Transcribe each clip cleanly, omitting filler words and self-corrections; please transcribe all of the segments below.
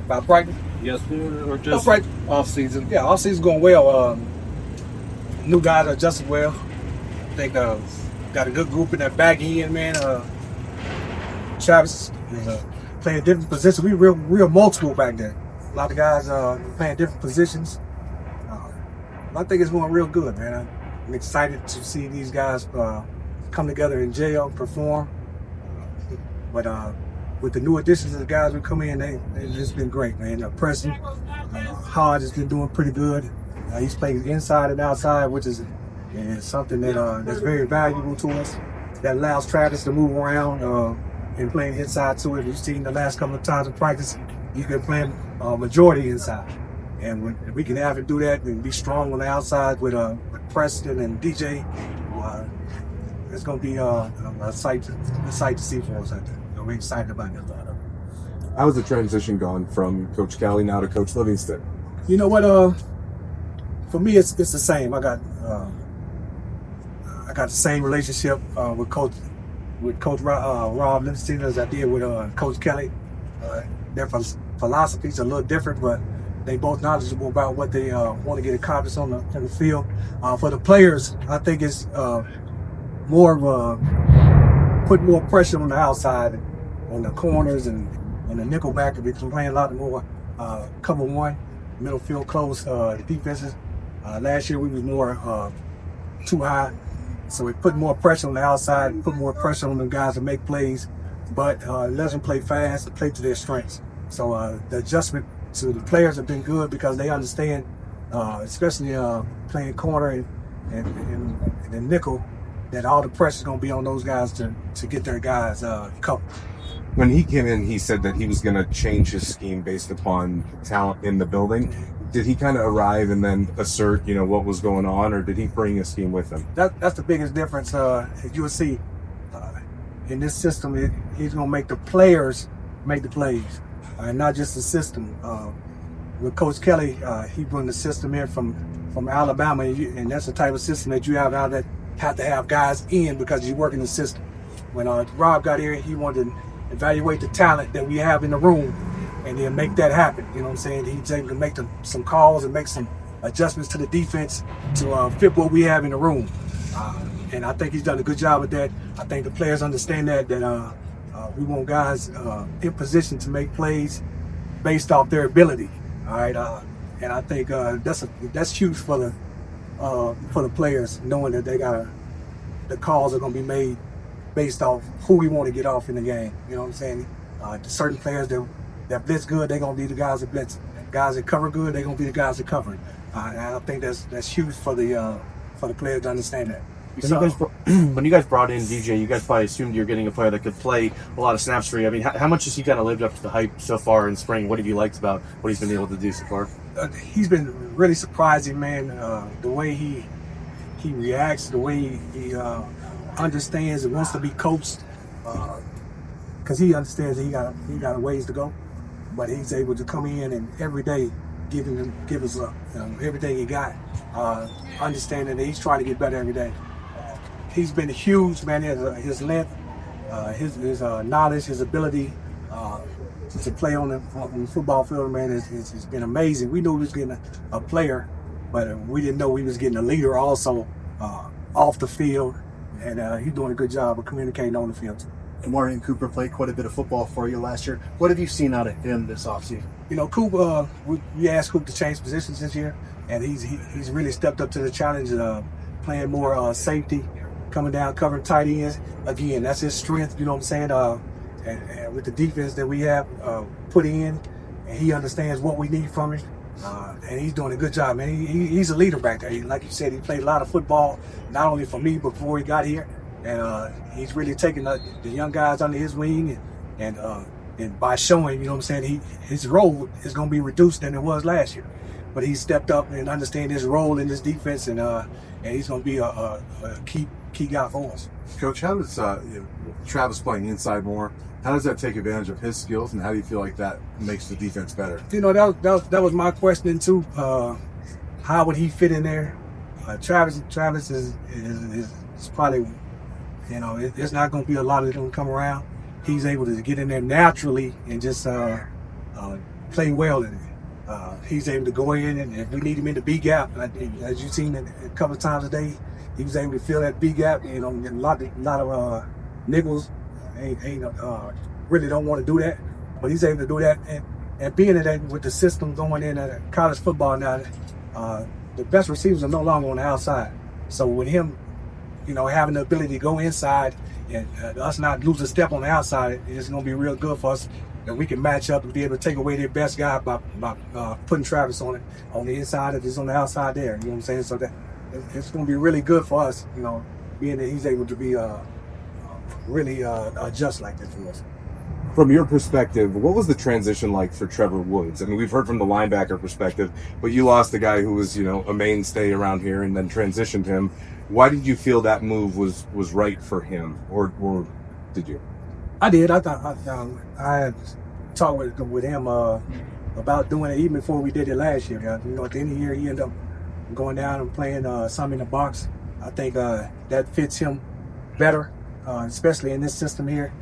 About practice? Yes, sir. Or just Right. off season? Yeah, all season's going well. New guys are adjusted well. I think got a good group in that back end, man. Travis is playing different positions. We real multiple back there. A lot of guys playing different positions. I think it's going real good, man. I'm excited to see these guys come together in jail, perform. But with the new additions of the guys who come in, they've just been great, man. Preston, Hard has been doing pretty good. He's playing inside and outside, which is something that's very valuable to us. That allows Travis to move around and playing inside to it. You've seen the last couple of times in practice, he's been playing majority inside. And when we can have him do that and be strong on the outside with Preston and DJ, it's going to be a sight to see for us out there. We're excited about that. How has the transition gone from Coach Kelly now to Coach Livingston? You know what? For me, it's the same. I got the same relationship with Coach Rob Livingston as I did with Coach Kelly. Their philosophies are a little different, but they both knowledgeable about what they want to get accomplished on the field. For the players, I think it's more of put more pressure on the outside, on the corners and the nickel back. We've been playing a lot more cover one, middle field close defenses. Last year we was more too high, so we put more pressure on the outside and put more pressure on the guys to make plays, but let them play fast and play to their strengths. So the adjustment to the players have been good because they understand, especially playing corner and nickel, that all the pressure is going to be on those guys to get their guys covered. When he came in, he said that he was going to change his scheme based upon talent in the building. Did he kind of arrive and then assert, what was going on, or did he bring a scheme with him? That's the biggest difference. You will see in this system, he's going to make the players make the plays, not just the system. With Coach Kelly, he brought the system in from Alabama, and that's the type of system that you have now that have to have guys in because you work in the system. When Rob got here, he wanted to evaluate the talent that we have in the room and then make that happen. You know what I'm saying? He's able to make some calls and make some adjustments to the defense to fit what we have in the room. And I think he's done a good job with that. I think the players understand that we want guys in position to make plays based off their ability. All right, and I think that's huge for the players, knowing that the calls are going to be made based off who we want to get off in the game. You know what I'm saying? Certain players that blitz good, they're going to be the guys that blitz. Guys that cover good, they're going to be the guys that cover. And I think that's huge for the players to understand that. When you guys brought in DJ, you guys probably assumed you were getting a player that could play a lot of snaps for you. I mean, how much has he kind of lived up to the hype so far in spring? What have you liked about what he's been able to do so far? He's been really surprising, man. The way he reacts, the way he understands and wants to be coached, because he understands that he got a ways to go, but he's able to come in and every day give us everything he got, understanding that he's trying to get better every day. He's been huge, man. His length, his knowledge, his ability to play on the football field, man, it's been amazing. We knew we was getting a player, but we didn't know we was getting a leader also off the field, and he's doing a good job of communicating on the field. Omarian Cooper played quite a bit of football for you last year. What have you seen out of him this offseason? Cooper, we asked Cooper to change positions this year, and he's really stepped up to the challenge of playing more safety, coming down, covering tight ends. Again, that's his strength, you know what I'm saying? And with the defense that we have put in, and he understands what we need from him, and he's doing a good job, man. He's a leader back there. Like you said, he played a lot of football, not only for me, but before he got here. And he's really taking the young guys under his wing, and by showing, you know what I'm saying, his role is going to be reduced than it was last year. But he stepped up and understand his role in this defense, and he's going to be a key guy for us. Coach, how does Travis playing inside more? How does that take advantage of his skills, and how do you feel like that makes the defense better? That was my question too. How would he fit in there? Travis is probably, it's not going to be a lot of them come around. He's able to get in there naturally and just play well in it. He's able to go in, and if we need him in the B gap, as you've seen a couple of times a day, he was able to fill that B gap. You know, a lot of niggles really don't want to do that, but he's able to do that. And being that with the system going in at college football now, the best receivers are no longer on the outside. So with him, you know, having the ability to go inside and us not lose a step on the outside, it's going to be real good for us. And we can match up and be able to take away their best guy by putting Travis on the inside if he's on the outside there. You know what I'm saying? So that it's going to be really good for us, you know, being that he's able to be really adjust like this for us. From your perspective, what was the transition like for Trevor Woods? I mean, we've heard from the linebacker perspective, but you lost a guy who was, you know, a mainstay around here and then transitioned him. Why did you feel that move was right for him, or did you? I did. I thought I had talked with him about doing it even before we did it last year. You know, at the end of the year, he ended up going down and playing some in the box. I think that fits him better, especially in this system here.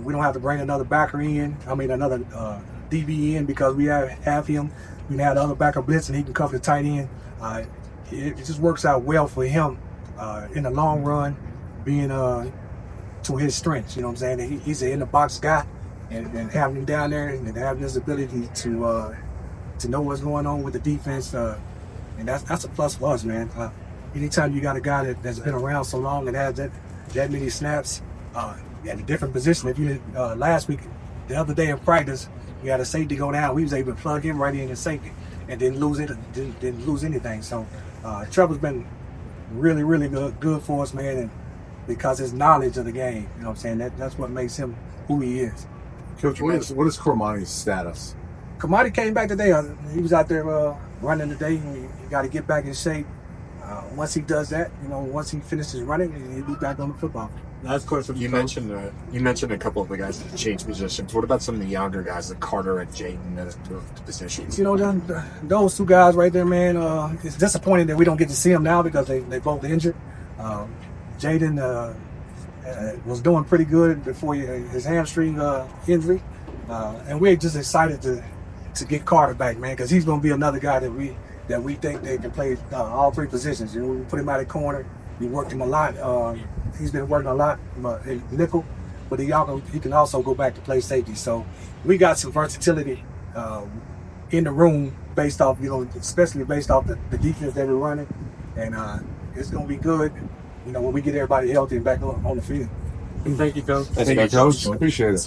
We don't have to bring another backer in. I mean, another DB in because we have him. We can have the other backer blitz and he can cover the tight end. It just works out well for him in the long run, being to his strengths. You know what I'm saying? He's an in the box guy, and having him down there and having his ability to know what's going on with the defense, and that's a plus for us, man. Anytime you got a guy that's been around so long and has that many snaps at a different position. If you last week, the other day in practice, we had a safety go down. We was able to plug him right in as safety and didn't lose anything. So Trevor's been really, really good for us, man, and because his knowledge of the game, you know what I'm saying? That's what makes him who he is. Coach, what is Cormani's status? Commodity came back today. He was out there running today. He got to get back in shape. Once he does that, you know, once he finishes running, he'll be back on the football. Last question. You mentioned a couple of the guys that changed positions. What about some of the younger guys, like Carter and Jaden, that have moved positions? You know, those two guys right there, man. It's disappointing that we don't get to see them now because they both injured. Jaden was doing pretty good before his hamstring injury, and we're just excited to get Carter back, man, because he's going to be another guy that we think they can play all three positions. You know, we put him out at corner. We worked him a lot. He's been working a lot in nickel, but he can also go back to play safety. So we got some versatility in the room based off, you know, especially based off the defense that we're running, and it's going to be good, you know, when we get everybody healthy and back on the field. Thank you, Coach. Thank you, Coach. Appreciate it.